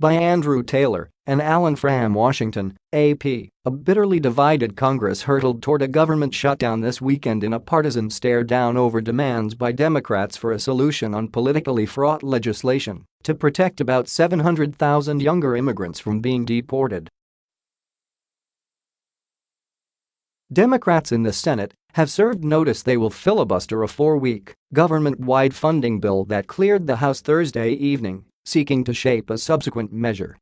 By Andrew Taylor and Alan Fram, Washington, AP. A bitterly divided Congress hurtled toward a government shutdown this weekend in a partisan stare-down over demands by Democrats for a solution on politically fraught legislation to protect about 700,000 younger immigrants from being deported. Democrats in the Senate have served notice they will filibuster a 4-week, government-wide funding bill that cleared the House Thursday evening, seeking to shape a subsequent measure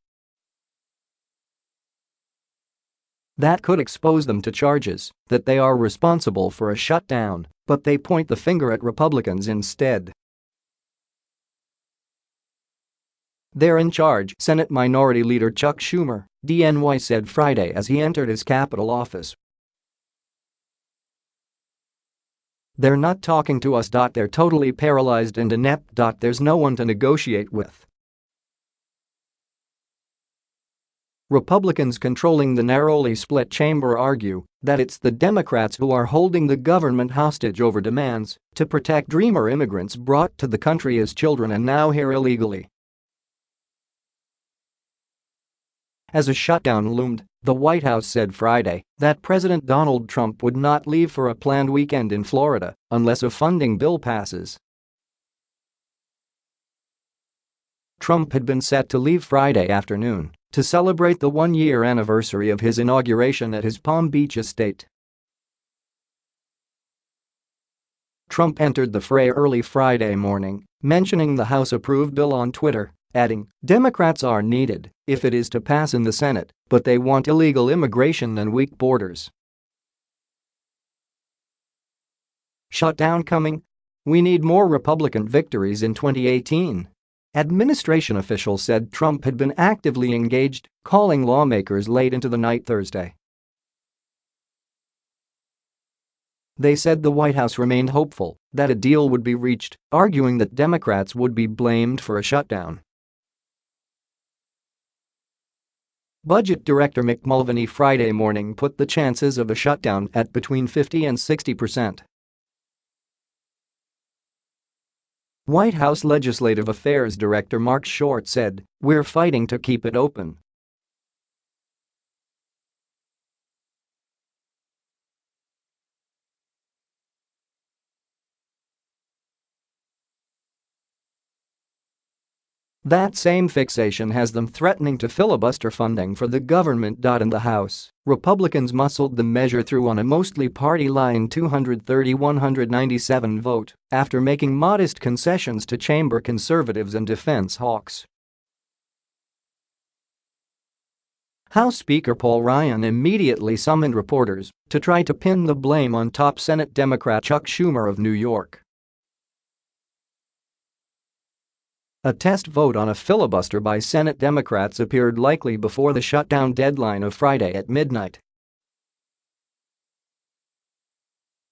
that could expose them to charges that they are responsible for a shutdown, but they point the finger at Republicans instead. "They're in charge," Senate Minority Leader Chuck Schumer, DNY, said Friday as he entered his Capitol office. "They're not talking to us. They're totally paralyzed and inept. There's no one to negotiate with." Republicans controlling the narrowly split chamber argue that it's the Democrats who are holding the government hostage over demands to protect dreamer immigrants brought to the country as children and now here illegally. As a shutdown loomed, the White House said Friday that President Donald Trump would not leave for a planned weekend in Florida unless a funding bill passes. Trump had been set to leave Friday afternoon to celebrate the one-year anniversary of his inauguration at his Palm Beach estate. Trump entered the fray early Friday morning, mentioning the House-approved bill on Twitter, adding, "Democrats are needed if it is to pass in the Senate, but they want illegal immigration and weak borders. Shutdown coming? We need more Republican victories in 2018." Administration officials said Trump had been actively engaged, calling lawmakers late into the night Thursday. They said the White House remained hopeful that a deal would be reached, arguing that Democrats would be blamed for a shutdown. Budget Director Mick Mulvaney Friday morning put the chances of a shutdown at between 50 and 60%. White House Legislative Affairs Director Mark Short said, "We're fighting to keep it open." That same fixation has them threatening to filibuster funding for the government. In the House, Republicans muscled the measure through on a mostly party-line 230-197 vote after making modest concessions to chamber conservatives and defense hawks. House Speaker Paul Ryan immediately summoned reporters to try to pin the blame on top Senate Democrat Chuck Schumer of New York. A test vote on a filibuster by Senate Democrats appeared likely before the shutdown deadline of Friday at midnight.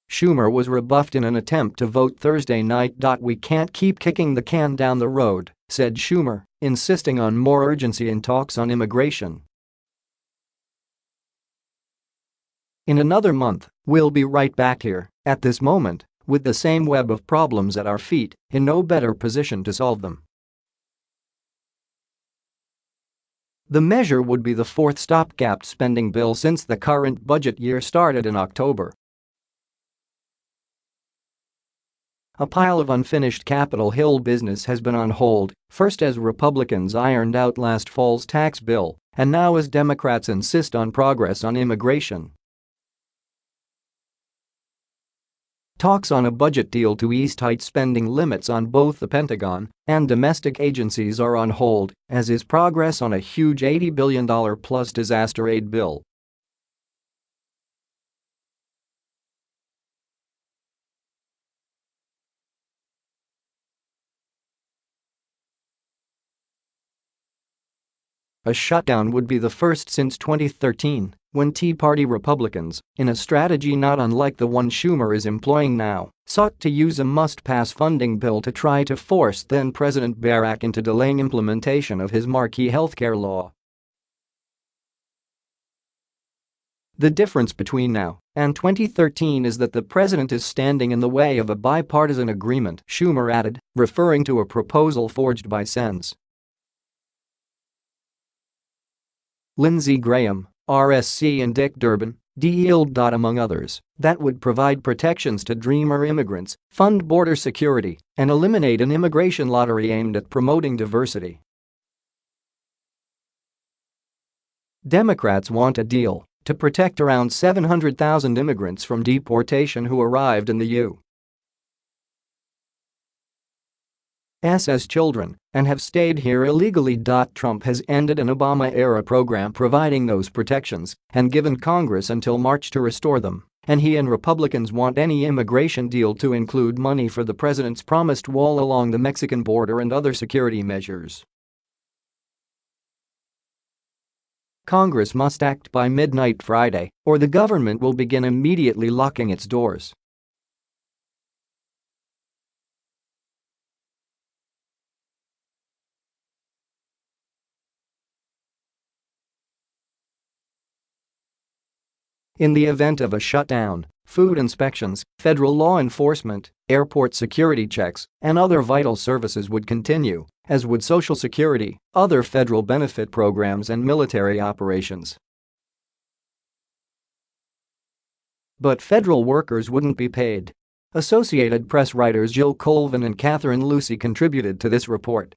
Schumer was rebuffed in an attempt to vote Thursday night. "We can't keep kicking the can down the road," said Schumer, insisting on more urgency in talks on immigration. "In another month, we'll be right back here, at this moment, with the same web of problems at our feet, in no better position to solve them." The measure would be the fourth stopgap spending bill since the current budget year started in October. A pile of unfinished Capitol Hill business has been on hold, first as Republicans ironed out last fall's tax bill, and now as Democrats insist on progress on immigration. Talks on a budget deal to ease tight spending limits on both the Pentagon and domestic agencies are on hold, as is progress on a huge $80 billion-plus disaster aid bill. A shutdown would be the first since 2013, when Tea Party Republicans, in a strategy not unlike the one Schumer is employing now, sought to use a must-pass funding bill to try to force then-President Barack into delaying implementation of his marquee healthcare law. The difference between now and 2013 is that the president is standing in the way of a bipartisan agreement, Schumer added, referring to a proposal forged by Sens. Lindsey Graham, RSC, and Dick Durbin, DEILD. Among others, that would provide protections to dreamer immigrants, fund border security, and eliminate an immigration lottery aimed at promoting diversity. Democrats want a deal to protect around 700,000 immigrants from deportation who arrived in the U.S. as children and have stayed here illegally. Trump has ended an Obama-era program providing those protections and given Congress until March to restore them, and he and Republicans want any immigration deal to include money for the president's promised wall along the Mexican border and other security measures. Congress must act by midnight Friday, or the government will begin immediately locking its doors. In the event of a shutdown, food inspections, federal law enforcement, airport security checks, and other vital services would continue, as would Social Security, other federal benefit programs, and military operations. But federal workers wouldn't be paid. Associated Press writers Jill Colvin and Catherine Lucy contributed to this report.